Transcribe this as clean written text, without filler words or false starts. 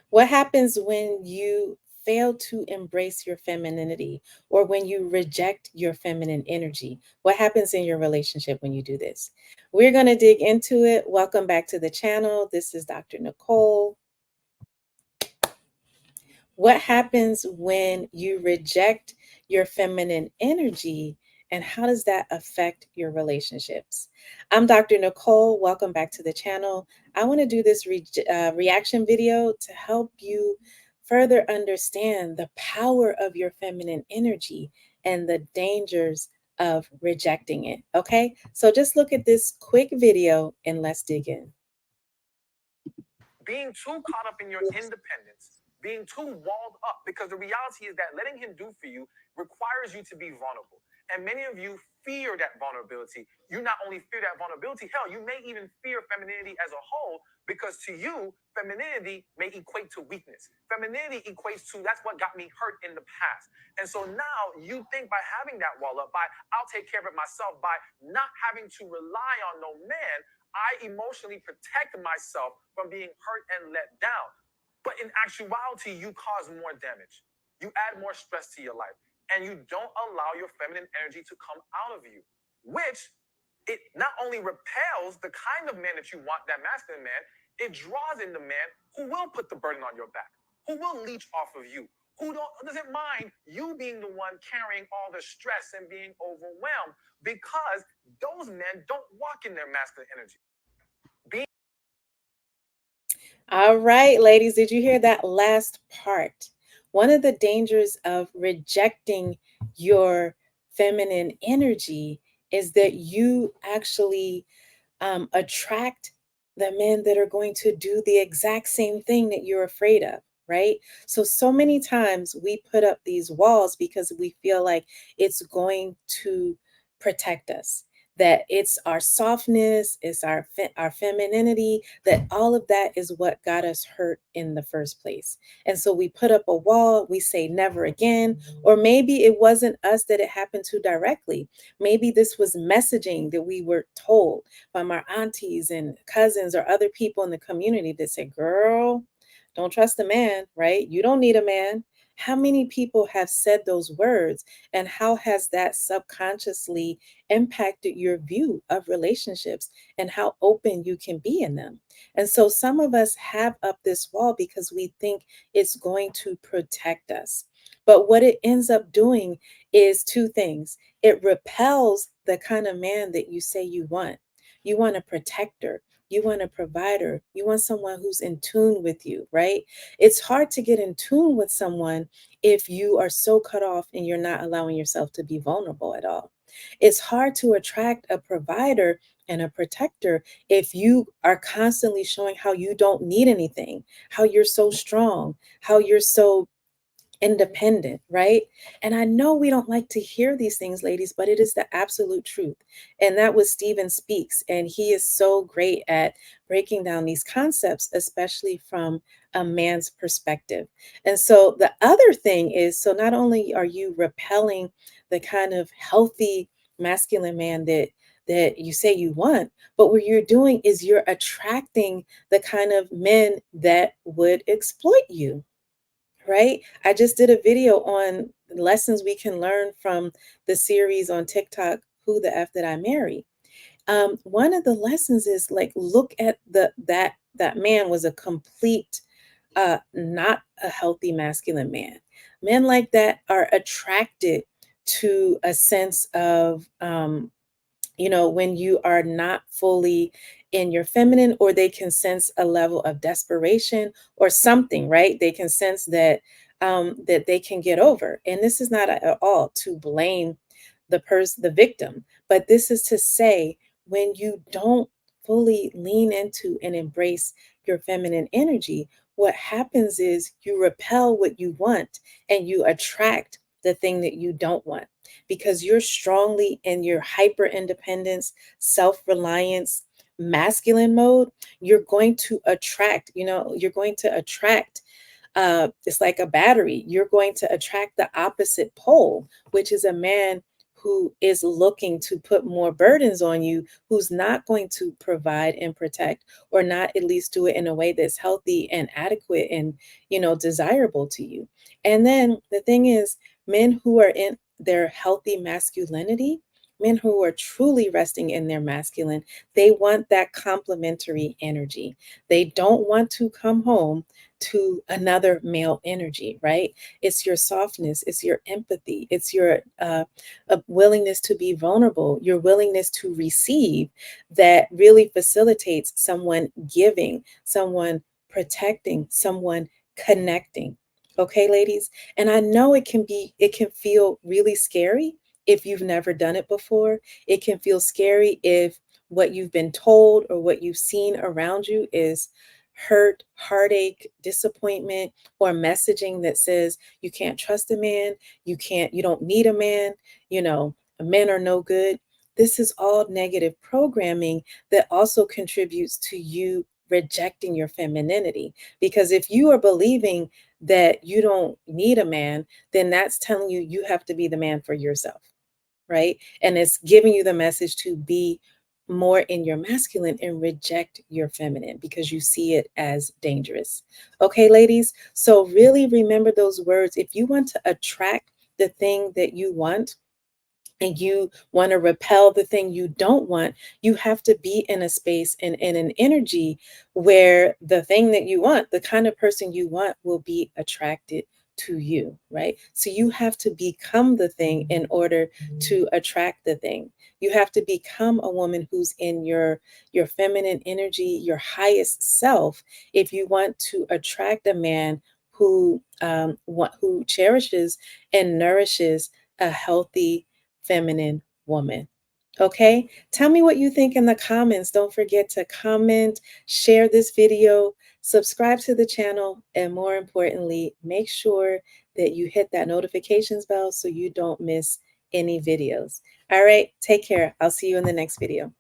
What happens when you fail to embrace your femininity or when you reject your feminine energy? What happens in your relationship when you do this? We're going to dig into it. Welcome back to the channel. This is Dr. Nicole. What happens when you reject your feminine energy, and how does that affect your relationships? I'm Dr. Nicole. Welcome back to the channel. I want to do this reaction video to help you further understand the power of your feminine energy and the dangers of rejecting it. Okay, so just look at this quick video and let's dig in. Being too caught up in your independence, being too walled up, because the reality is that letting him do for you requires you to be vulnerable. And many of you fear that vulnerability. You not only fear that vulnerability, hell, you may even fear femininity as a whole, because to you, femininity may equate to weakness. Femininity equates to that's what got me hurt in the past. And so now you think by having that wall up, by I'll take care of it myself, by not having to rely on no man, I emotionally protect myself from being hurt and let down. But in actuality, you cause more damage. You add more stress to your life, and you don't allow your feminine energy to come out of you, which it not only repels the kind of man that you want, that masculine man, it draws in the man who will put the burden on your back, who will leech off of you, who doesn't mind you being the one carrying all the stress and being overwhelmed, because those men don't walk in their masculine energy. All right, ladies, did you hear that last part? One of the dangers of rejecting your feminine energy is that you actually attract the men that are going to do the exact same thing that you're afraid of, right? So many times we put up these walls because we feel like it's going to protect us, that it's our softness, it's our femininity, that all of that is what got us hurt in the first place. And so we put up a wall, we say never again, or maybe it wasn't us that it happened to directly. Maybe this was messaging that we were told from our aunties and cousins or other people in the community that said, girl, don't trust a man, right? You don't need a man. How many people have said those words, and how has that subconsciously impacted your view of relationships and how open you can be in them? And so some of us have up this wall because we think it's going to protect us. But what it ends up doing is two things. It repels the kind of man that you say you want. You want a protector. You want a provider. You want someone who's in tune with you, right? It's hard to get in tune with someone if you are so cut off and you're not allowing yourself to be vulnerable at all. It's hard to attract a provider and a protector if you are constantly showing how you don't need anything, how you're so strong, how you're so independent, right? And I know we don't like to hear these things, ladies, but it is the absolute truth. And that was Stephen Speaks. And he is so great at breaking down these concepts, especially from a man's perspective. And so the other thing is, so not only are you repelling the kind of healthy masculine man that you say you want, but what you're doing is you're attracting the kind of men that would exploit you, right? I just did a video on lessons we can learn from the series on TikTok, Who the F Did I Marry? One of the lessons is like, look at that man was a complete, not a healthy masculine man. Men like that are attracted to a sense of, when you are not fully in your feminine, or they can sense a level of desperation or something, right? They can sense that that they can get over. And this is not at all to blame the victim, but this is to say, when you don't fully lean into and embrace your feminine energy, what happens is you repel what you want and you attract the thing that you don't want, because you're strongly in your hyper independence, self reliance, masculine mode. You're going to attract, you're going to attract. It's like a battery. You're going to attract the opposite pole, which is a man who is looking to put more burdens on you, who's not going to provide and protect, or not at least do it in a way that's healthy and adequate and, desirable to you. And then the thing is, men who are in their healthy masculinity, men who are truly resting in their masculine, they want that complementary energy. They don't want to come home to another male energy, right? It's your softness, it's your empathy, it's your a willingness to be vulnerable, your willingness to receive that really facilitates someone giving, someone protecting, someone connecting. Okay, ladies? And I know it can feel really scary if you've never done it before. It can feel scary if what you've been told or what you've seen around you is hurt, heartache, disappointment, or messaging that says you can't trust a man, you don't need a man, men are no good. This is all negative programming that also contributes to you rejecting your femininity. Because if you are believing that you don't need a man, then that's telling you you have to be the man for yourself, right? And it's giving you the message to be more in your masculine and reject your feminine because you see it as dangerous. Okay, ladies? So really remember those words. If you want to attract the thing that you want, and you want to repel the thing you don't want, you have to be in a space and in an energy where the thing that you want, the kind of person you want, will be attracted to you, right? So you have to become the thing in order to attract the thing. You have to become a woman who's in your feminine energy, your highest self, if you want to attract a man who cherishes and nourishes a healthy feminine woman. Okay, tell me what you think in the comments. Don't forget to comment, share this video, subscribe to the channel, and more importantly, make sure that you hit that notifications bell so you don't miss any videos. All right, take care. I'll see you in the next video.